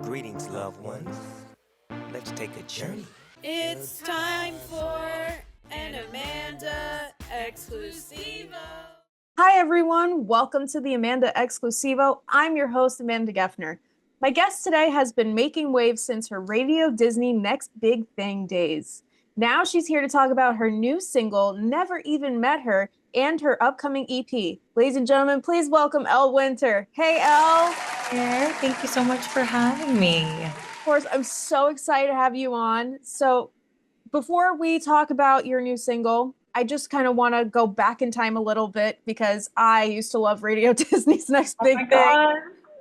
Greetings, loved ones. Let's take a journey. It's time for an Amanda Exclusivo. Hi, everyone. Welcome to the Amanda Exclusivo. I'm your host, Amanda Geffner. My guest today has been making waves since her Radio Disney Next Big Thing days. Now she's here to talk about her new single, Never Even Met Her, and her upcoming EP. Ladies and gentlemen, please welcome Elle Winter. Hey, Elle. Here. Thank you so much for having me. Of course, I'm so excited to have you on. So before we talk about your new single, I just kind of want to go back in time a little bit because I used to love Radio Disney's Next Big Thing. God.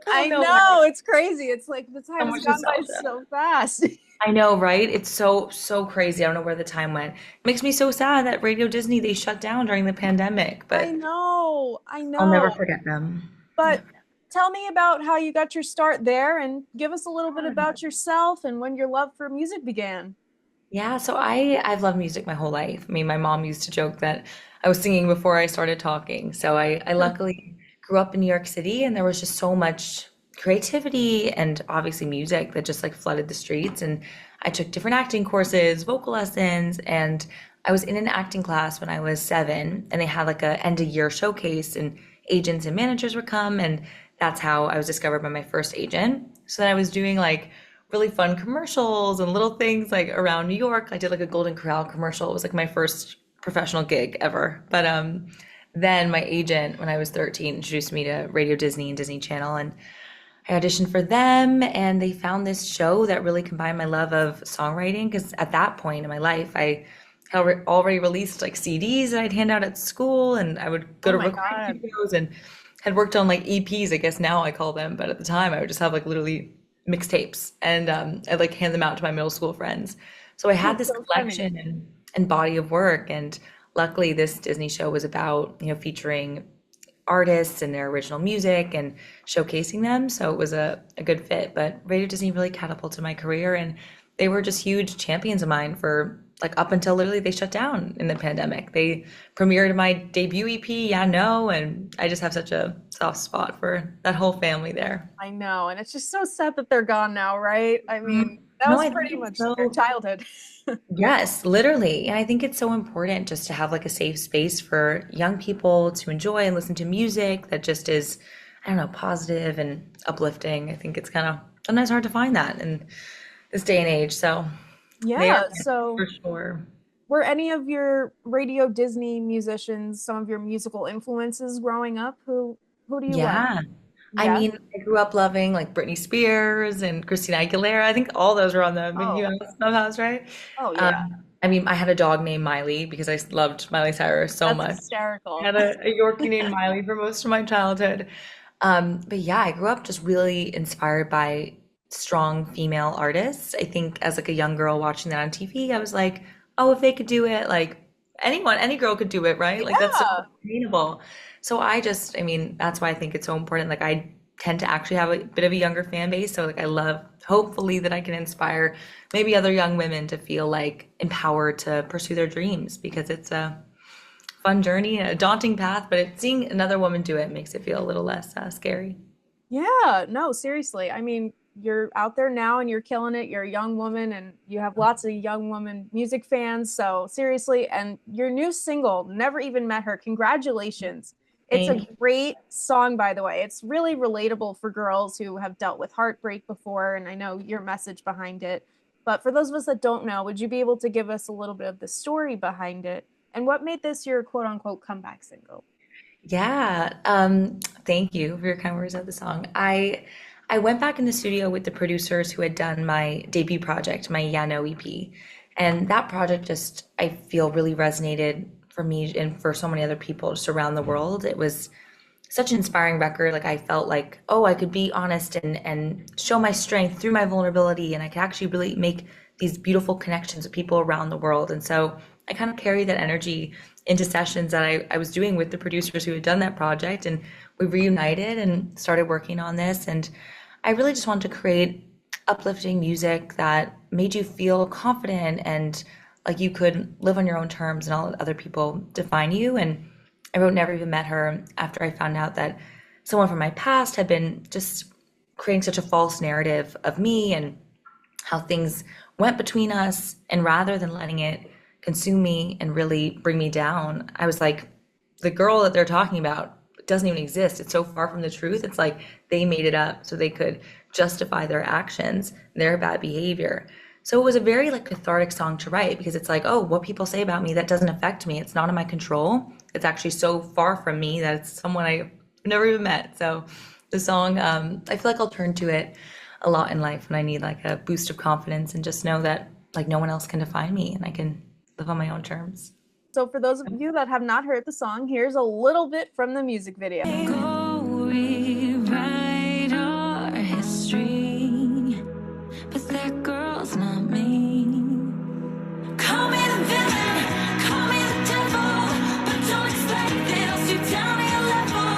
I know, it's crazy. It's like the time has much gone by nostalgia. so fast. I know, right? It's so crazy. I don't know where the time went. It makes me so sad that Radio Disney, they shut down during the pandemic, I but know. I'll never forget them. But tell me about how you got your start there and give us a little bit about yourself and when your love for music began. Yeah, so I've loved music my whole life. I mean, my mom used to joke that I was singing before I started talking. So I luckily grew up in New York City, and there was just so much creativity and obviously music that just like flooded the streets. And I took different acting courses, vocal lessons, and I was in an acting class when I was 7, and they had like a end of year showcase, and agents and managers would come, and that's how I was discovered by my first agent. So then I was doing like really fun commercials and little things like around New York. I did like a Golden Corral commercial. It was like my first professional gig ever. But then my agent, when I was 13, introduced me to Radio Disney and Disney Channel, and I auditioned for them, and they found this show that really combined my love of songwriting, because at that point in my life, I had already released like CDs that I'd hand out at school, and I would go to my recording God. studios and had worked on like EPs, I guess now I call them, but at the time I would just have like literally mixtapes, and I'd like hand them out to my middle school friends. So I had That's this so collection and body of work, and luckily this Disney show was about, featuring artists and their original music and showcasing them. So it was a good fit. But Radio Disney really catapulted my career, and they were just huge champions of mine for like up until literally they shut down in the pandemic. They premiered my debut EP, Yeah No, and I just have such a soft spot for that whole family there. I know. And it's just so sad that they're gone now, right? I mean, that No, was I think pretty it's much their childhood. yes, literally. And I think it's so important just to have like a safe space for young people to enjoy and listen to music that just is, I don't know, positive and uplifting. I think it's kind of sometimes hard to find that in this day and age. So they Yeah. are So for sure. were any of your Radio Disney musicians some of your musical influences growing up? Who do you like? Yeah. I Yeah. mean, I grew up loving like Britney Spears and Christina Aguilera. I think all those were on the Mickey Oh, Mouse Clubhouse, right? oh yeah. I mean, I had a dog named Miley because I loved Miley Cyrus so That's much. I hysterical. had a Yorkie named Miley for most of my childhood. But yeah, I grew up just really inspired by strong female artists. I think as like a young girl watching that on TV, I was like, oh, if they could do it, like anyone, any girl could do it, right? Like that's so Yeah. attainable. So I mean, that's why I think it's so important. Like I tend to actually have a bit of a younger fan base. So like I love hopefully that I can inspire maybe other young women to feel like empowered to pursue their dreams, because it's a fun journey and a daunting path, but seeing another woman do it makes it feel a little less scary. Yeah, no, seriously. I mean, you're out there now and you're killing it. You're a young woman and you have lots of young woman music fans. So seriously, and your new single, Never Even Met Her, congratulations. It's a Thank you. great song, by the way. It's really relatable for girls who have dealt with heartbreak before, and I know your message behind it. But for those of us that don't know, would you be able to give us a little bit of the story behind it and what made this your quote unquote comeback single? Yeah, thank you for your kind words of the song. I went back in the studio with the producers who had done my debut project, my Yano EP, and that project just I feel really resonated for me and for so many other people just around the world. It was such an inspiring record. Like I felt like, oh, I could be honest and show my strength through my vulnerability, and I could actually really make these beautiful connections with people around the world. And so I kind of carried that energy into sessions that I was doing with the producers who had done that project, and we reunited and started working on this. And I really just wanted to create uplifting music that made you feel confident and like you could live on your own terms and not let other people define you. And I wrote Never Even Met Her after I found out that someone from my past had been just creating such a false narrative of me and how things went between us. And rather than letting it consume me and really bring me down, I was like, the girl that they're talking about doesn't even exist. It's so far from the truth. It's like they made it up so they could justify their actions, their bad behavior. So it was a very like cathartic song to write because it's like, oh, what people say about me, that doesn't affect me. It's not in my control. It's actually so far from me that it's someone I've never even met. So the song, I feel like I'll turn to it a lot in life when I need like a boost of confidence and just know that like no one else can define me and I can live on my own terms. So for those of you that have not heard the song, here's a little bit from the music video. Go rewrite our history, but that girl's not me. Call me the villain, call me the devil, but don't expect that I'll stoop down to your level.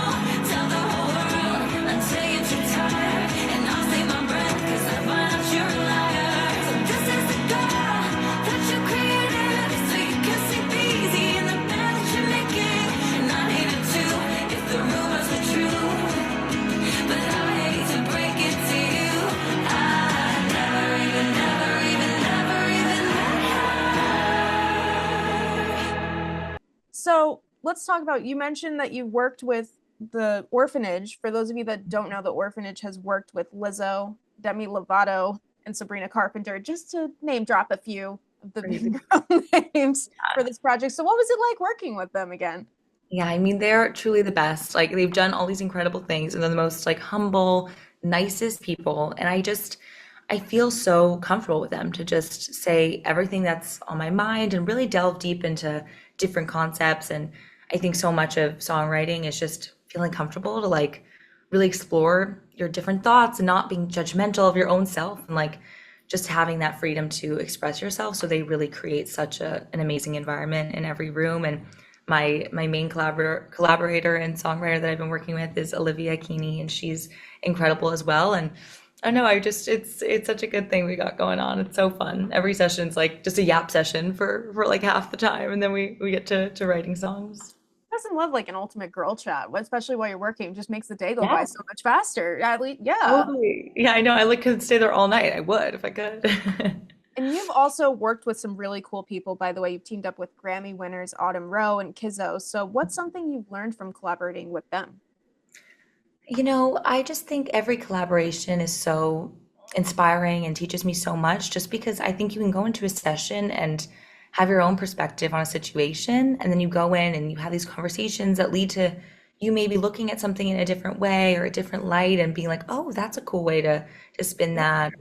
Tell the whole world until you're too tired, and I'll save my breath 'cause I find out you're a liar. So this is the girl that you created, so you can sleep easy in the bed that you're making. And I hate it too if the rumors were true, but I hate to break it to you. I never even met her. So let's talk about, you mentioned that you worked with the Orphanage. For those of you that don't know, the Orphanage has worked with Lizzo, Demi Lovato, and Sabrina Carpenter, just to name drop a few of the big girl names for this project. So what was it like working with them again? Yeah, I mean, they're truly the best. Like they've done all these incredible things and they're the most like humble, nicest people. And I feel so comfortable with them to just say everything that's on my mind and really delve deep into different concepts. And I think so much of songwriting is just feeling comfortable to like really explore your different thoughts and not being judgmental of your own self and like just having that freedom to express yourself. So they really create such an amazing environment in every room. And my main collaborator and songwriter that I've been working with is Olivia Keeney, and she's incredible as well. And I know it's such a good thing we got going on. It's so fun. Every session's like just a yap session for like half the time, and then we get to writing songs. Who doesn't love like an ultimate girl chat, especially while you're working? It just makes the day go Yeah. by so much faster. At least, yeah. Totally. Yeah, I know. I like could stay there all night. I would if I could. And you've also worked with some really cool people, by the way. You've teamed up with Grammy winners Autumn Rowe and Kizzo. So what's something you've learned from collaborating with them? You know, I just think every collaboration is so inspiring and teaches me so much just because I think you can go into a session and have your own perspective on a situation, and then you go in and you have these conversations that lead to you maybe looking at something in a different way or a different light and being like, oh, that's a cool way to spin that,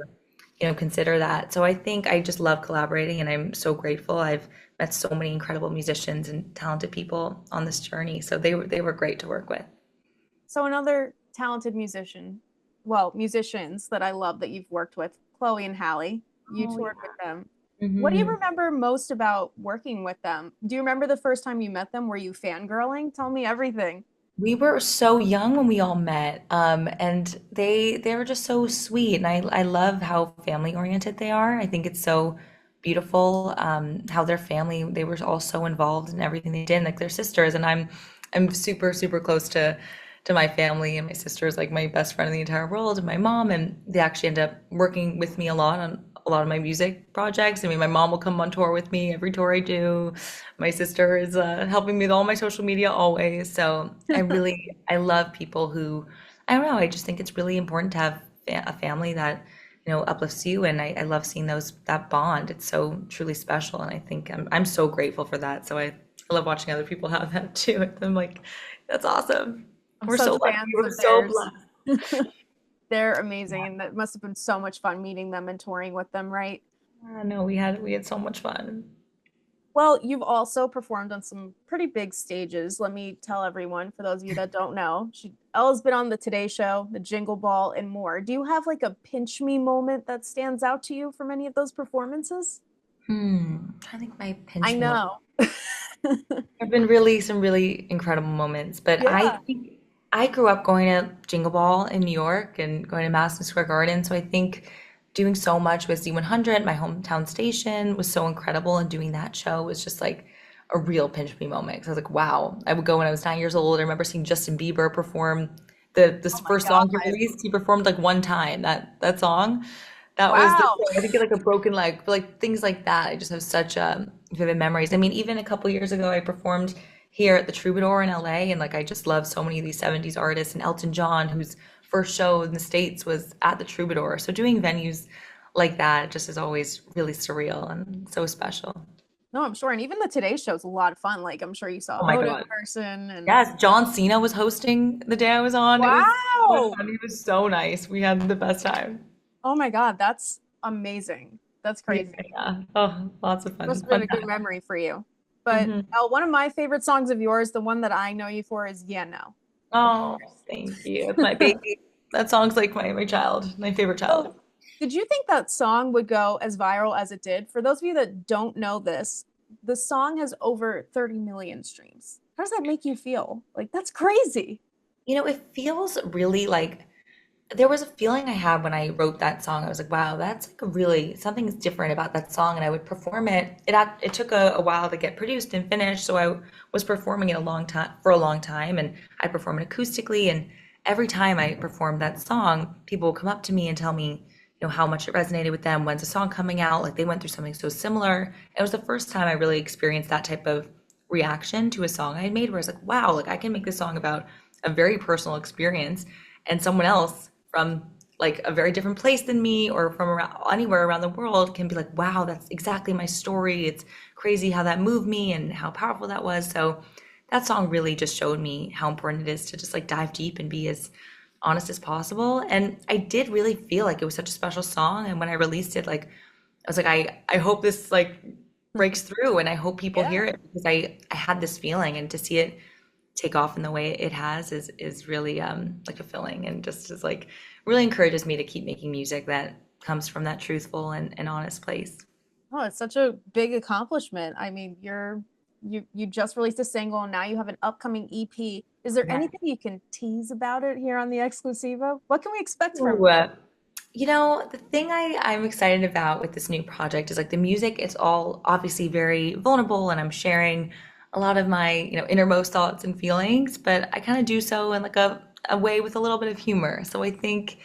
or, consider that. So I think I just love collaborating and I'm so grateful. I've met so many incredible musicians and talented people on this journey. So they were great to work with. So another talented musicians that I love that you've worked with, Chloe and Halle. You toured with them. What do you remember most about working with them? Do you remember the first time you met them? Were you fangirling? Tell me everything. We were so young when we all met, and they were just so sweet, and I love how family oriented they are. I think it's so beautiful how their family, they were all so involved in everything they did, like their sisters, and I'm super super close to my family, and my sister is like my best friend in the entire world, and my mom, and they actually end up working with me a lot on a lot of my music projects. I mean, my mom will come on tour with me every tour I do. My sister is helping me with all my social media always. So I love people who, I don't know, I just think it's really important to have a family that, uplifts you. And I love seeing that bond. It's so truly special. And I think I'm so grateful for that. So I love watching other people have that too. I'm like, that's awesome. We're so lucky. We're so blessed. They're amazing, and that must have been so much fun meeting them and touring with them, right? No, we had so much fun. Well, you've also performed on some pretty big stages. Let me tell everyone, for those of you that don't know, Elle's been on the Today Show, the Jingle Ball, and more. Do you have like a pinch me moment that stands out to you from any of those performances? I'm trying to think my pinch I know. There have been some really incredible moments, but Yeah. I think I grew up going to Jingle Ball in New York and going to Madison Square Garden. So I think doing so much with Z100, my hometown station, was so incredible. And doing that show was just like a real pinch me moment. Because I was like, wow. I would go when I was 9 years old. I remember seeing Justin Bieber perform this Oh my first song he God. released, he performed like one time that song. That was the Wow. thing. I think he had, like a broken leg, but like things like that. I just have such vivid memories. I mean, even a couple years ago, I performed here at the Troubadour in LA, and like I just love so many of these 70s artists, and Elton John, whose first show in the States was at the Troubadour. So doing venues like that just is always really surreal and so special. No, I'm sure. And even the Today Show's a lot of fun. Like, I'm sure you saw Oh my Hoda in God. person and Yes, John Cena was hosting the day I was on. It was so much wow. fun. He was so nice. We had the best time. Oh my God, that's amazing. That's Yeah, crazy. yeah. Oh, lots of Must fun. have been Fun a good time. memory for you. But Hmm. one of my favorite songs of yours, the one that I know you for, is Yeah No, of Oh, thank you. It's my course. baby. That song's like my child, my favorite child. So, did you think that song would go as viral as it did? For those of you that don't know this, the song has over 30 million streams. How does that make you feel? Like, that's crazy. You know, it feels really like there was a feeling I had when I wrote that song. I was like, wow, that's like a really something's different about that song. And I would perform it. It took a while to get produced and finished, so I was performing it a long time for a long time, and I perform it acoustically. And every time I performed that song, people would come up to me and tell me, how much it resonated with them. When's the song coming out? Like they went through something so similar. And it was the first time I really experienced that type of reaction to a song I had made, where I was like, wow, like I can make this song about a very personal experience, and someone else from like a very different place than me or from around, anywhere around the world can be like, wow, that's exactly my story. It's crazy how that moved me and how powerful that was. So that song really just showed me how important it is to just like dive deep and be as honest as possible. And I did really feel like it was such a special song. And when I released it, like I was like, I hope this like breaks through and I hope people Yeah. hear it, because I had this feeling, and to see it take off in the way it has is really like fulfilling, and just is like really encourages me to keep making music that comes from that truthful and honest place. Oh, it's such a big accomplishment. I mean, you just released a single and now you have an upcoming EP. Is there Yeah. anything you can tease about it here on the Exclusivo? What can we expect from Ooh, the thing I'm excited about with this new project is like the music, it's all obviously very vulnerable, and I'm sharing a lot of my, innermost thoughts and feelings, but I kind of do so in like a way with a little bit of humor. So I think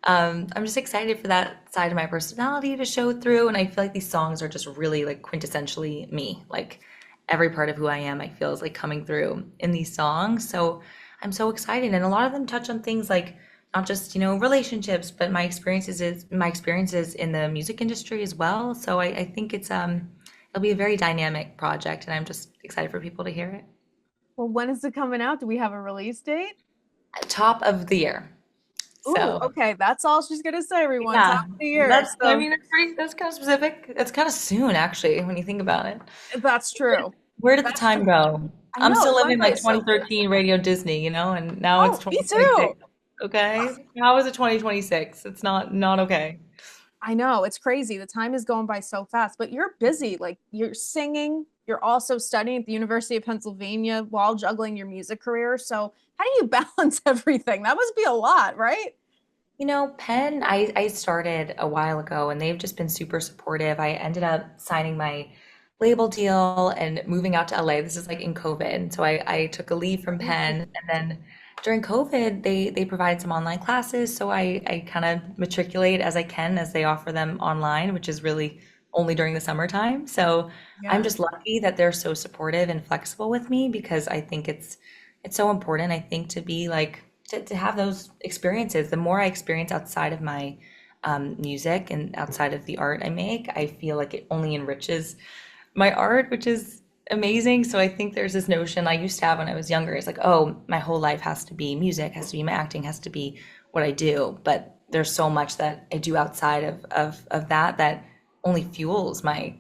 I'm just excited for that side of my personality to show through. And I feel like these songs are just really like quintessentially me. Like every part of who I am, I feel is like coming through in these songs. So I'm so excited. And a lot of them touch on things like not just, relationships, but my experiences in the music industry as well. So I think it'll be a very dynamic project, and I'm just excited for people to hear it. well, when is it coming out? Do we have a release date? Top of the year. Ooh, So okay, that's all she's gonna say, everyone. Top yeah, of the year. that's, I So mean, that's kind of specific. That's kind of soon, actually, when you think about it. that's true. Where did the That's time go? I I'm know, still it went living by like so fast. 2013 Radio Disney, and now it's Oh, me too. 2026. Okay? How is it 2026? It's not okay. I know, it's crazy. The time is going by so fast, but you're busy. Like you're singing, you're also studying at the University of Pennsylvania while juggling your music career. So how do you balance everything? That must be a lot, right? Penn, I started a while ago, and they've just been super supportive. I ended up signing my label deal and moving out to LA. This is like in COVID. So I took a leave from Penn, and then during COVID, they provided some online classes. So I kind of matriculate as I can, as they offer them online, which is really only during the summertime. So I'm Yeah. just lucky that they're so supportive and flexible with me, because I think it's so important, I think, to be like to have those experiences. The more I experience outside of my music and outside of the art I make, I feel like it only enriches my art, which is amazing. So I think there's this notion I used to have when I was younger. It's like, oh, my whole life has to be music, has to be my acting, has to be what I do. But there's so much that I do outside of that only fuels my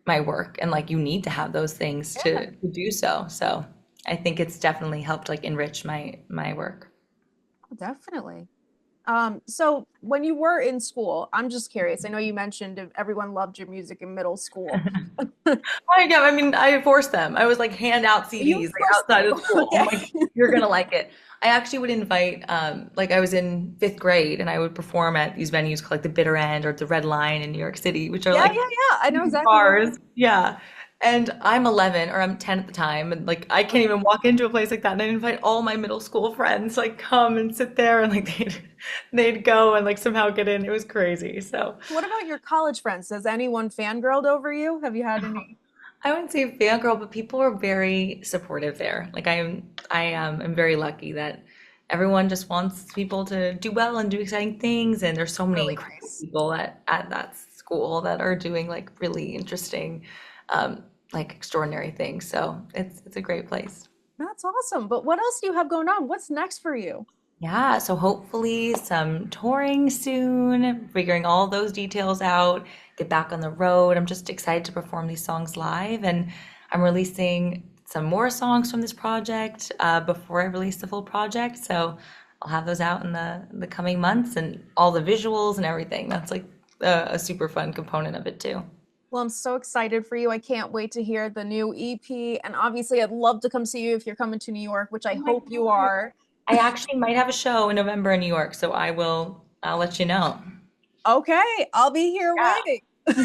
work. And like you need to have those things Yeah, to do so. So I think it's definitely helped like enrich my work. definitely. So when you were in school, I'm just curious. I know you mentioned if everyone loved your music in middle school. I mean, I forced them. I was like hand out You CDs like forced outside them. of school. I'm like, Okay. you're gonna like it. I actually would invite, like I was in fifth grade, and I would perform at these venues called like the Bitter End or the Red Line in New York City, which are Yeah, like yeah, yeah. I know exactly where. bars. Yeah. And I'm 11 or I'm 10 at the time, and like I can't even walk into a place like that. And I invite all my middle school friends like come and sit there, and like they'd go and like somehow get in. It was crazy. So What about your college friends? Has anyone fangirled over you? Have you had any? I wouldn't say fangirl, but people are very supportive there. Like I'm very lucky that everyone just wants people to do well and do exciting things. And there's so many Really incredible nice. people at that school that are doing like really interesting, like extraordinary things. So it's a great place. That's awesome. But what else do you have going on? What's next for you? Yeah, so hopefully some touring soon, figuring all those details out, get back on the road. I'm just excited to perform these songs live, and I'm releasing some more songs from this project before I release the full project. So I'll have those out in the coming months, and all the visuals and everything. That's like a super fun component of it too. Well, I'm so excited for you. I can't wait to hear the new EP. And obviously, I'd love to come see you if you're coming to New York, which I Oh my hope you are. I actually might have a show in November in New York, so I'll let you know. Okay, I'll be here Yeah. waiting. But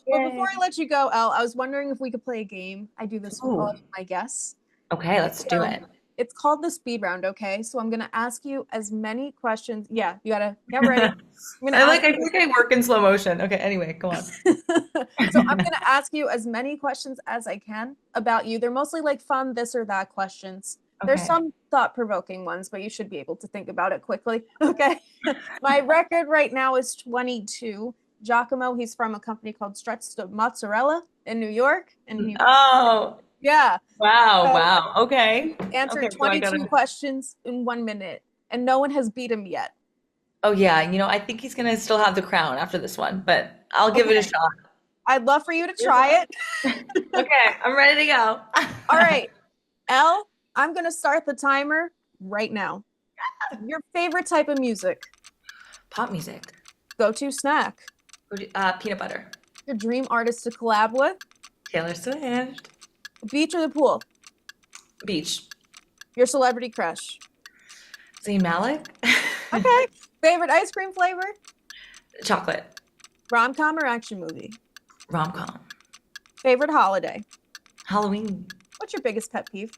before Yay. I let you go, Elle, I was wondering if we could play a game. I do this with all Ooh. of my guests. Okay, let's do So it. it's called the speed round, okay? So I'm gonna ask you as many questions. Yeah, you gotta get ready. I'm gonna I ask think I work in slow motion. Okay, anyway, go on. So I'm gonna ask you as many questions as I can about you. They're mostly like fun this or that questions. There's Okay. some thought-provoking ones, but you should be able to think about it quickly. Okay. My record right now is 22. Giacomo, he's from a company called Stretched Mozzarella in New York. And he, Oh, yeah, wow, so wow. Okay. answered Okay, so I 22 gotta. questions in 1 minute, and no one has beat him yet. Oh yeah, I think he's gonna still have the crown after this one, but I'll give it a Okay. shot. I'd love for you to try it. Okay, I'm ready to go. All right, Elle, I'm gonna start the timer right now. Your favorite type of music? Pop music. Go-to snack? Peanut butter. Your dream artist to collab with? Taylor Swift. The beach or the pool? Beach. Your celebrity crush? Zayn Malik. Okay. Favorite ice cream flavor? Chocolate. Rom-com or action movie? Rom-com. Favorite holiday? Halloween. What's your biggest pet peeve?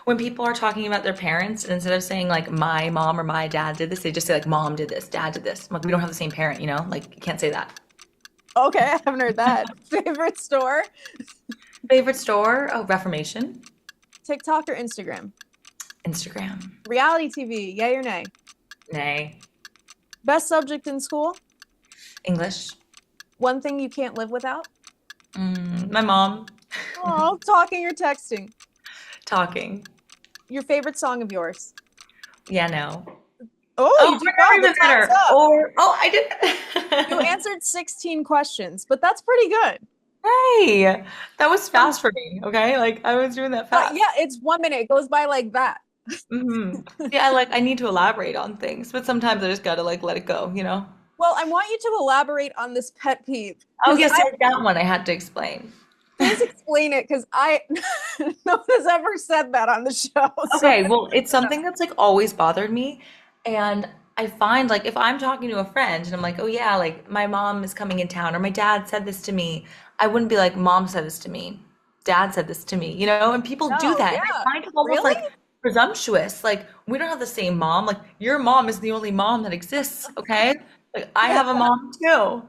When people are talking about their parents, and instead of saying like my mom or my dad did this, they just say like mom did this, dad did this. I'm like, we don't have the same parent, Like you can't say that. Okay, I haven't heard that. Favorite store? Favorite store? Oh, Reformation. TikTok or Instagram? Instagram. Reality TV, yay or nay? Nay. Best subject in school? English. One thing you can't live without? My mom. Oh, talking or texting? Talking. Your favorite song of yours? Yeah, no. Oh, you did well. even The time's better. up. I did. You answered 16 questions, but that's pretty good. Hey, that was fast for me. Okay, like I was doing that But fast. yeah, it's 1 minute. It goes by like that. Yeah, like I need to elaborate on things, but sometimes I just gotta like let it go. Well, I want you to elaborate on this pet peeve. Oh 'Cause yes, I- that one I had to explain. Please explain it, because no one has ever said that on the show. So- Okay, well, it's something that's like always bothered me. And I find like if I'm talking to a friend and I'm like, oh yeah, like my mom is coming in town or my dad said this to me, I wouldn't be like, mom said this to me, dad said this to me, and people do No, that. And yeah. I find it almost Really? like presumptuous. Like we don't have the same mom. Like your mom is the only mom that exists, okay? Like I have a mom too.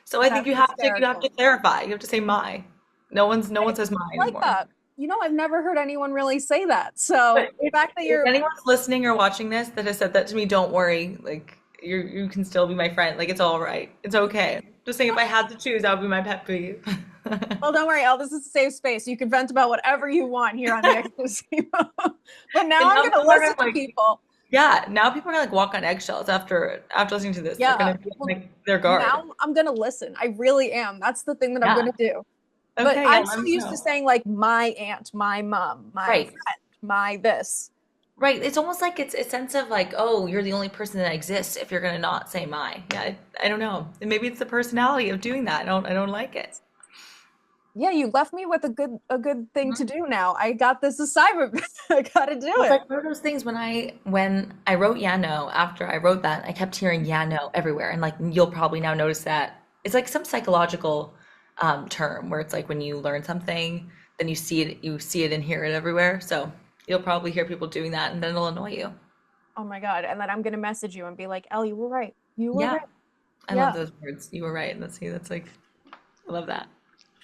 So I think That's you have to hysterical. clarify. You have to say my. No one says my I like anymore. that. I've never heard anyone really say that. So But the fact that if you're anyone's listening or watching this that has said that to me, don't worry. Like you can still be my friend. Like it's all right. It's okay. Just saying, if I had to choose, that would be my pet peeve. well, don't worry, Elle, this is a safe space. You can vent about whatever you want here on the Exclusivo. But now And I'm now gonna people are listen gonna, to people. Yeah, now people are gonna like walk on eggshells after listening to this. Yeah. They're gonna be Well, like their guard. Now I'm gonna listen. I really am. That's the thing that I'm Yeah. gonna do. But Okay, yeah, I'm let so me used to know. saying like my aunt, my mom, my Right. friend, my this. Right. It's almost like it's a sense of like, oh, you're the only person that exists if you're gonna not say my. Yeah, I don't know. And maybe it's the personality of doing that. I don't like it. Yeah, you left me with a good thing to do now. I got this assignment. I gotta do It's it. like one of those things when I wrote Yeah No, after I wrote that, I kept hearing Yeah No everywhere. And like you'll probably now notice that it's like some psychological term where it's like when you learn something, then you see it and hear it everywhere. So you'll probably hear people doing that, and then it'll annoy you. Oh my God. And then I'm gonna message you and be like, Elle, you were right. You were Yeah, right. I Yeah. love those words. You were right. And that's like, I love that.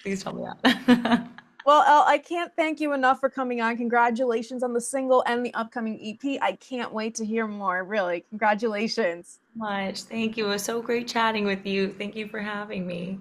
Please tell me that. Well, Elle, I can't thank you enough for coming on. Congratulations on the single and the upcoming EP. I can't wait to hear more. Really, congratulations. Much. Thank you. It was so great chatting with you. Thank you for having me.